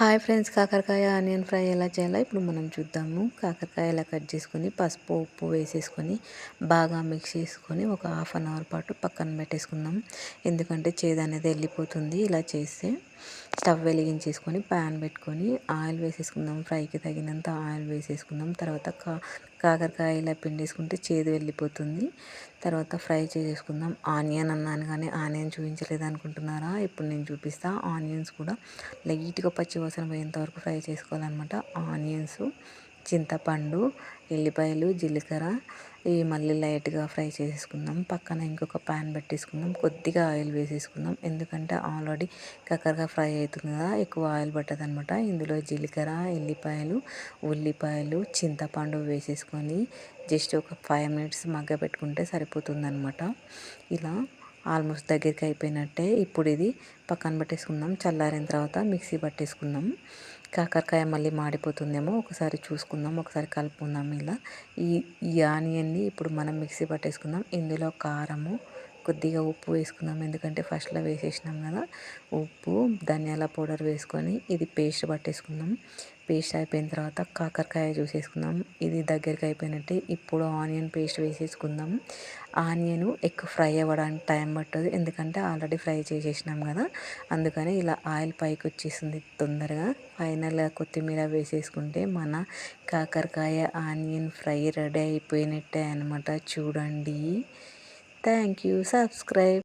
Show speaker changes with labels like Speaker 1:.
Speaker 1: Hi friends, కాకరకాయ onion fry ఎలా చేయాలో ఇప్పుడు మనం చూద్దాము. కాకరకాయ ఇలా కట్ చేసుకొని పసుపు ఉప్పు వేసేసుకొని బాగా మిక్స్ చేసుకొని ఒక హాఫ్ అన్ అవర్ పాటు పక్కన పెట్టేసుకుందాం. ఎందుకంటే చేదు అనేది వెళ్ళిపోతుంది ఇలా చేస్తే. స్టవ్ వెలిగించేసుకొని ప్యాన్ పెట్టుకొని ఆయిల్ వేసేసుకుందాం. ఫ్రైకి తగినంత ఆయిల్ వేసేసుకుందాం. తర్వాత కాకరకాయ ఇలా పిండేసుకుంటే చేదు వెళ్ళిపోతుంది. తర్వాత ఫ్రై చేసేసుకుందాం. ఆనియన్ అన్నాను కానీ ఆనియన్ చూపించలేదు అనుకుంటున్నారా? ఇప్పుడు నేను చూపిస్తా. ఆనియన్స్ కూడా లైట్గా పచ్చి వాసన పోయేంత వరకు ఫ్రై చేసుకోవాలన్నమాట. ఆనియన్స్, చింతపండు, ఎల్లిపాయలు, జీలకర్ర ఇవి మళ్ళీ లైట్గా ఫ్రై చేసేసుకుందాం. పక్కన ఇంకొక ప్యాన్ పెట్టేసుకుందాం. కొద్దిగా ఆయిల్ వేసేసుకుందాం. ఎందుకంటే ఆల్రెడీ కాకరకాయ ఫ్రై అవుతుంది కదా, ఎక్కువ ఆయిల్ పట్టదు అనమాట. ఇందులో జీలకర్ర, ఎల్లిపాయలు, ఉల్లిపాయలు, చింతపండు వేసేసుకొని జస్ట్ ఒక 5 మినిట్స్ మగ్గ పెట్టుకుంటే సరిపోతుందన్నమాట. ఇలా ఆల్మోస్ట్ దగ్గరికి అయిపోయినట్టే. ఇప్పుడు ఇది పక్కన పెట్టేసుకుందాం. చల్లారిన తర్వాత మిక్సీ పట్టేసుకుందాం. కాకరకాయ మళ్ళీ మాడిపోతుందేమో ఒకసారి చూసుకుందాం, ఒకసారి కలుపుకుందాం. ఇలా ఈ ఈ ఆనియన్ని ఇప్పుడు మనం మిక్సీ పట్టేసుకుందాం. ఇందులో కారము, కొద్దిగా ఉప్పు వేసుకుందాం. ఎందుకంటే ఫస్ట్లో వేసేసినాం కదా. ఉప్పు, ధనియాల పౌడర్ వేసుకొని ఇది పేస్ట్ పట్టేసుకుందాం. పేస్ట్ అయిపోయిన తర్వాత కాకరకాయ చూసేసుకుందాం. ఇది దగ్గరికి అయిపోయినట్టే. ఇప్పుడు ఆనియన్ పేస్ట్ వేసేసుకుందాం. ఆనియన్ ఎక్కువ ఫ్రై అవ్వడానికి టైం పట్టదు, ఎందుకంటే ఆల్రెడీ ఫ్రై చేసేసినాం కదా. అందుకని ఇలా ఆయిల్ పైకి వచ్చేస్తుంది తొందరగా. ఫైనల్గా కొత్తిమీర వేసేసుకుంటే మన కాకరకాయ ఆనియన్ ఫ్రై రెడీ అయిపోయినట్టే అనమాట. చూడండి. Thank you. సబ్స్క్రైబ్.